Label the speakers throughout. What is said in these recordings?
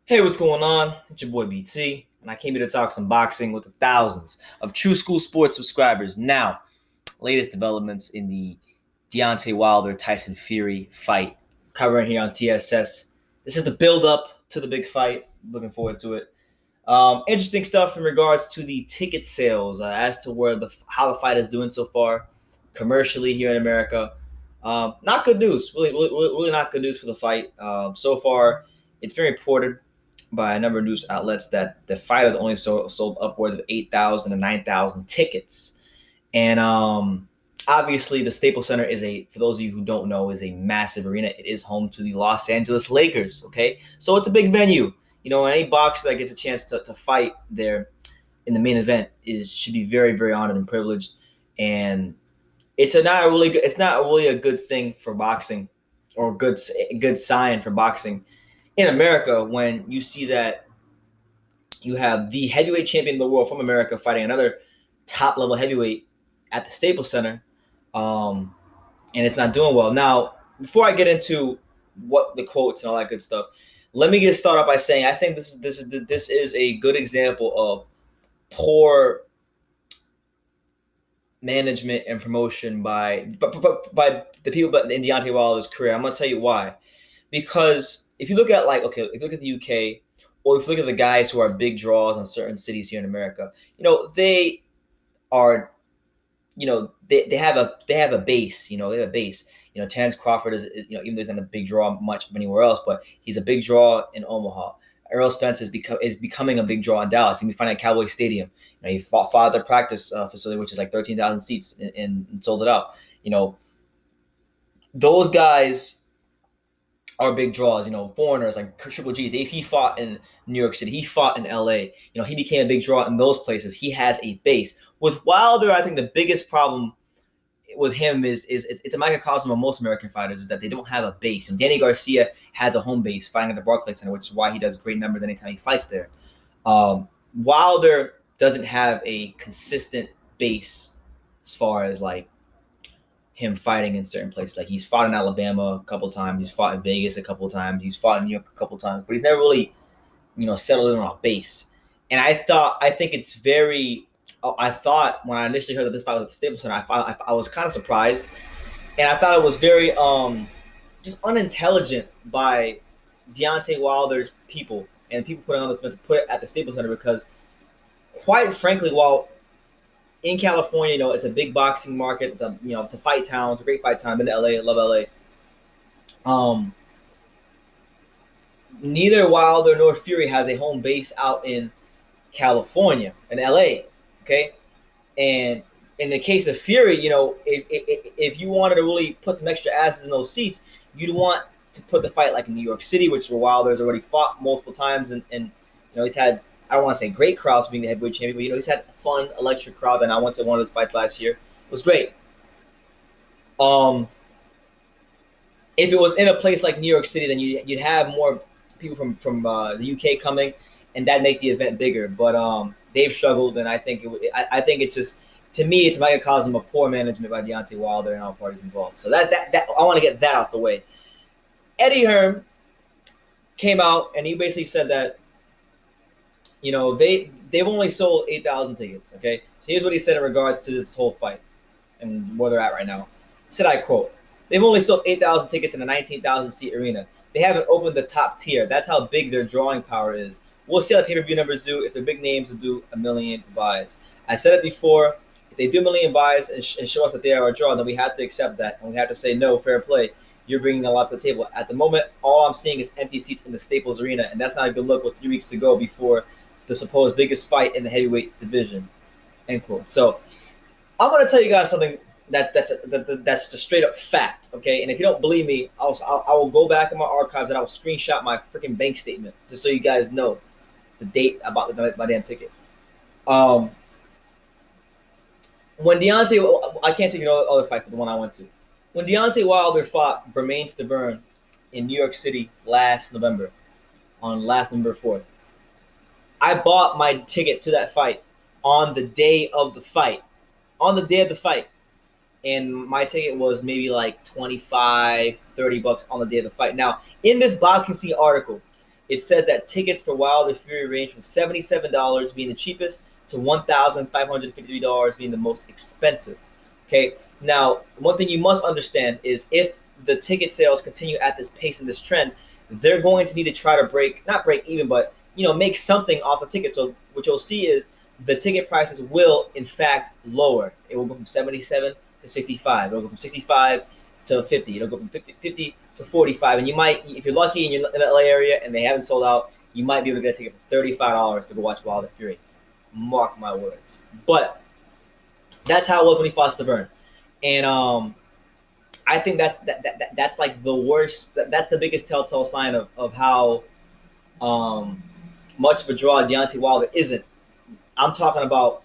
Speaker 1: Hey, what's going on? It's your boy BT, and I came here to talk some boxing with the thousands of True School Sports subscribers. Now, latest developments in the Deontay Wilder Tyson Fury fight, covering here on TSS. This is the build up to the big fight. Looking forward to it. Interesting stuff in regards to the ticket sales, as to where how the fight is doing so far commercially here in America. Not good news. Really not good news for the fight. So far, it's been reported by a number of news outlets that the fight has only sold upwards of 8,000 to 9,000 tickets. And obviously, the Staples Center for those of you who don't know, is a massive arena. It is home to the Los Angeles Lakers. Okay, so it's a big venue. Any boxer that gets a chance to fight there in the main event should be very, very honored and privileged. And it's not really a good thing for boxing, or a good sign for boxing in America when you see that you have the heavyweight champion of the world from America fighting another top level heavyweight at the Staples Center, and it's not doing well. Now, before I get into what the quotes and all that good stuff, let me get started by saying I think this is a good example of poor management and promotion by the people in Deontay Wilder's career. I'm gonna tell you why. Because if you look at if you look at the UK, or if you look at the guys who are big draws on certain cities here in America, they are, they have a base. They have a base. Terrence Crawford is even though he's not a big draw much anywhere else, but he's a big draw in Omaha. Errol Spence is becoming a big draw in Dallas. You can find at Cowboy Stadium. He fought at their practice facility, which is like 13,000 seats, and sold it out. Those guys are big draws. Foreigners like Triple G. He fought in New York City. He fought in LA. He became a big draw in those places. He has a base. With Wilder, I think the biggest problem with him is it's a microcosm of most American fighters, is that they don't have a base. And Danny Garcia has a home base fighting at the Barclays Center, which is why he does great numbers anytime he fights there. Wilder doesn't have a consistent base as far as him fighting in certain places. Like, he's fought in Alabama a couple times, he's fought in Vegas a couple times, he's fought in New York a couple times, but he's never really, settled in on a base. And I thought when I initially heard that this fight was at the Staples Center, I was kind of surprised, and I thought it was very just unintelligent by Deontay Wilder's people and people putting on this event to put it at the Staples Center, because, quite frankly, while in California, it's a big boxing market. It's it's a fight town. It's a great fight town. I've been to LA. I love LA. Neither Wilder nor Fury has a home base out in California, in LA. Okay, and in the case of Fury, if you wanted to really put some extra asses in those seats, you'd want to put the fight like in New York City, which is where Wilder's already fought multiple times, and he's had, I don't want to say great crowds being the heavyweight champion, but he's had fun, electric crowds. And I went to one of his fights last year. It was great. If it was in a place like New York City, then you'd have more people from the UK coming, and that'd make the event bigger. But they've struggled, and I think it's just, to me, it's a microcosm of poor management by Deontay Wilder and all parties involved. So that I want to get that out the way. Eddie Hearn came out and he basically said that they've only sold 8,000 tickets. Okay, so here's what he said in regards to this whole fight and where they're at right now. He said, I quote, "They've only sold 8,000 tickets in a 19,000 seat arena. They haven't opened the top tier. That's how big their drawing power is. We'll see how the pay-per-view numbers do. If they're big names, they'll do 1 million buys. I said it before. If they do 1 million buys and show us that they are a draw, then we have to accept that, and we have to say, no, fair play. You're bringing a lot to the table. At the moment, all I'm seeing is empty seats in the Staples Arena, and that's not a good look with 3 weeks to go before the supposed biggest fight in the heavyweight division." End quote. So I'm going to tell you guys something that's just straight up fact, okay? And if you don't believe me, I will go back in my archives and I will screenshot my freaking bank statement just so you guys know the date about my damn ticket. When Deontay, I can't think of the other fight, but the one I went to. When Deontay Wilder fought Bermane Stiverne in New York City last November 4th, I bought my ticket to that fight on the day of the fight. And my ticket was maybe like $25, $30 on the day of the fight. Now, in this Boxing Scene article, it says that tickets for Wilder Fury range from $77 being the cheapest to $1,553 being the most expensive. Okay, now one thing you must understand is if the ticket sales continue at this pace and this trend, they're going to need to try to not break even, but make something off the ticket. So what you'll see is the ticket prices will in fact lower. It will go from 77 to 65. It'll go from 65 to 50. It'll go from 50 to 45. And you might, if you're lucky and you're in the LA area and they haven't sold out, you might be able to get a ticket for $35 to go watch Wilder Fury. Mark my words. But that's how it was when he fought Stavern. And I think that's like the worst. That's the biggest telltale sign of how much of a draw Deontay Wilder isn't. I'm talking about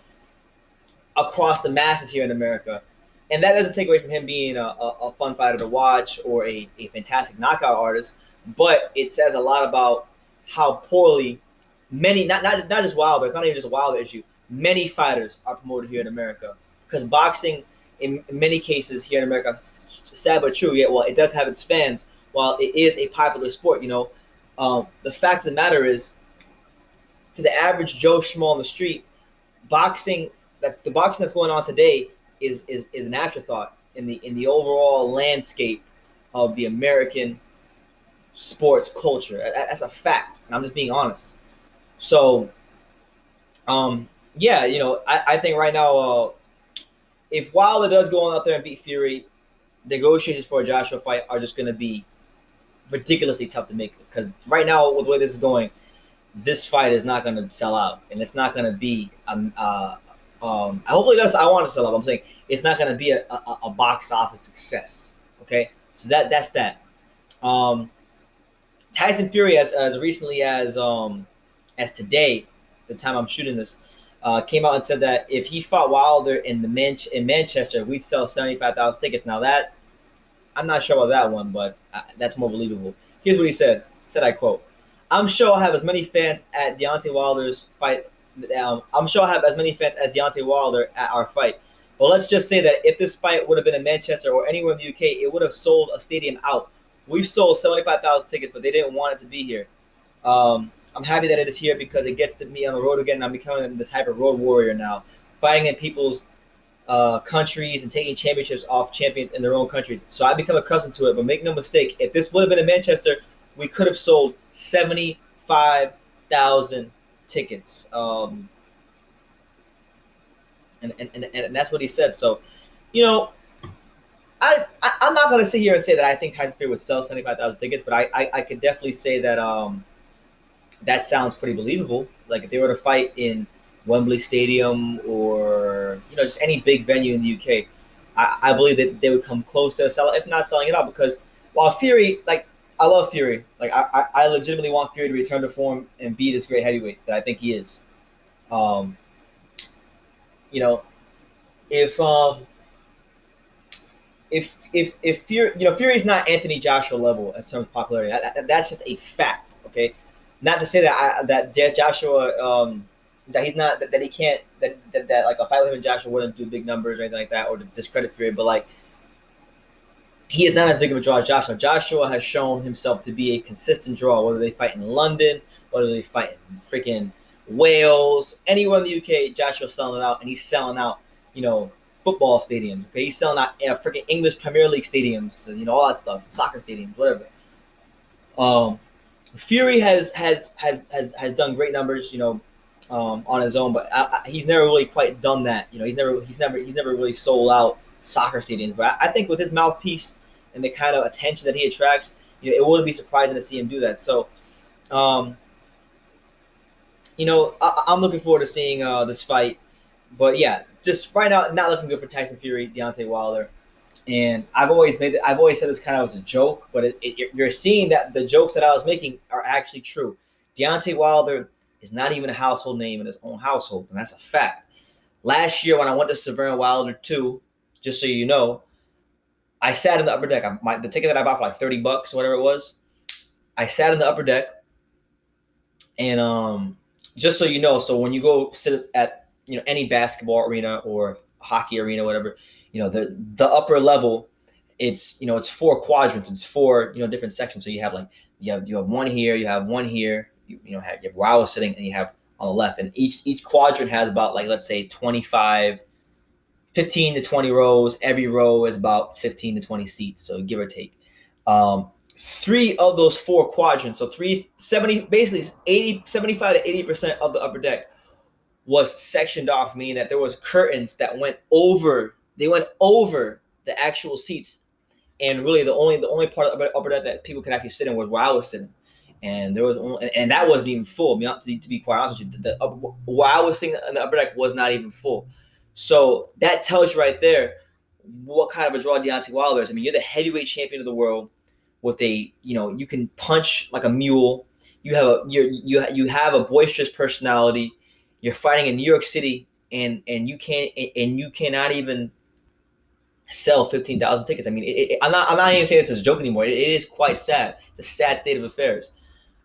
Speaker 1: across the masses here in America. And that doesn't take away from him being a fun fighter to watch or a fantastic knockout artist, but it says a lot about how poorly many, not just Wilder, it's not even just a Wilder issue, many fighters are promoted here in America. Because boxing, in many cases here in America, sad but true, well, it does have its fans, while it is a popular sport, the fact of the matter is, to the average Joe Schmo on the street, boxing that's going on today is an afterthought in the overall landscape of the American sports culture. That's a fact, and I'm just being honest. So, I think right now, if Wilder does go on out there and beat Fury, negotiations for a Joshua fight are just going to be ridiculously tough to make, because right now, with the way this is going, this fight is not going to sell out, and it's not going to be. Hopefully, it does. I want to sell out. I'm saying it's not going to be a box office success. Okay, so that's that. Tyson Fury, as recently as today, the time I'm shooting this, came out and said that if he fought Wilder in Manchester, we'd sell 75,000 tickets. Now that I'm not sure about that one, but that's more believable. Here's what he said. Said, I quote, "I'm sure I'll have as many fans at Deontay Wilder's fight. I'm sure I'll have as many fans as Deontay Wilder at our fight. But let's just say that if this fight would have been in Manchester or anywhere in the UK, it would have sold a stadium out. We've sold 75,000 tickets, but they didn't want it to be here. I'm happy that it is here because it gets to me on the road again. I'm becoming the type of road warrior now, fighting in people's countries and taking championships off champions in their own countries. So I become accustomed to it. But make no mistake, if this would have been in Manchester, we could have sold 75,000 tickets." And that's what he said. So, I'm not going to sit here and say that I think Tyson Fury would sell 75,000 tickets, but I could definitely say that that sounds pretty believable. Like if they were to fight in Wembley Stadium or just any big venue in the UK, I believe that they would come close to a sellout, if not selling it out. Because while Fury, I love Fury, I legitimately want Fury to return to form and be this great heavyweight that I think he is. If Fury, Fury's not Anthony Joshua level in terms of popularity. That's just a fact. Okay, not to say that Joshua that he's not that he can't that like a fight with him and Joshua wouldn't do big numbers or anything like that, or to discredit Fury, but he is not as big of a draw as Joshua. Joshua has shown himself to be a consistent draw, whether they fight in London, whether they fight in freaking Wales, anywhere in the UK. Joshua's selling it out, and he's selling out, football stadiums. Okay, he's selling out freaking English Premier League stadiums, all that stuff, soccer stadiums, whatever. Fury has done great numbers, on his own, but he's never really quite done that. He's never really sold out soccer stadiums. But I think with his mouthpiece and the kind of attention that he attracts, it wouldn't be surprising to see him do that. So, I'm looking forward to seeing this fight. But yeah, just right now, not looking good for Tyson Fury, Deontay Wilder. And I've always said this kind of as a joke, but you're seeing that the jokes that I was making are actually true. Deontay Wilder is not even a household name in his own household, and that's a fact. Last year when I went to Stavern Wilder 2, just so you know, I sat in the upper deck. The ticket that I bought for like $30, whatever it was, I sat in the upper deck. And just so you know, so when you go sit at any basketball arena or hockey arena, whatever, the upper level, it's it's 4 quadrants, it's 4 different sections. So you have like You have one here, you have one here, you have Wilder sitting, and you have on the left, and each quadrant has about, like, let's say 15 to 20 rows. Every row is about 15 to 20 seats, so give or take. Three of those four quadrants, so 370, basically 75 to 80% of the upper deck was sectioned off, meaning that there was curtains that went over the actual seats, and really the only part of the upper deck that people could actually sit in was where I was sitting, and that wasn't even full. I mean, to be quite honest with you, where I was sitting in the upper deck was not even full. So that tells you right there what kind of a draw Deontay Wilder is. I mean, you're the heavyweight champion of the world with you can punch like a mule. You have a boisterous personality. You're fighting in New York City, and you cannot even sell 15,000 tickets. I mean, I'm not even saying this as a joke anymore. It is quite sad. It's a sad state of affairs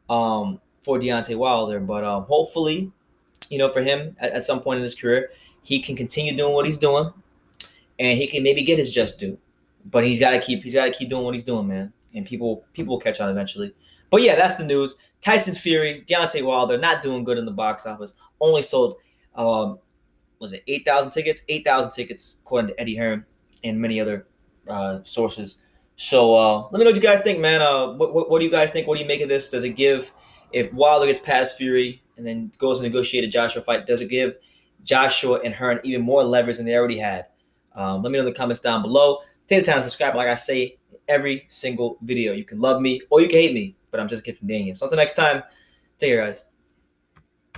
Speaker 1: for Deontay Wilder. But hopefully, for him at some point in his career, he can continue doing what he's doing, and he can maybe get his just due. But he's got to keep doing what he's doing, man. And people will catch on eventually. But yeah, that's the news. Tyson Fury, Deontay Wilder, not doing good in the box office. Only sold, was it 8,000 tickets? 8,000 tickets, according to Eddie Hearn and many other sources. So let me know what you guys think, man. What do you guys think? What do you make of this? Does it give, if Wilder gets past Fury and then goes to negotiate a Joshua fight, does it give Joshua and Hearn even more leverage than they already had? Let me know in the comments down below. Take the time to subscribe, like I say every single video. You can love me or you can hate me, but I'm just a kid from Daniel. So until next time, take care, guys.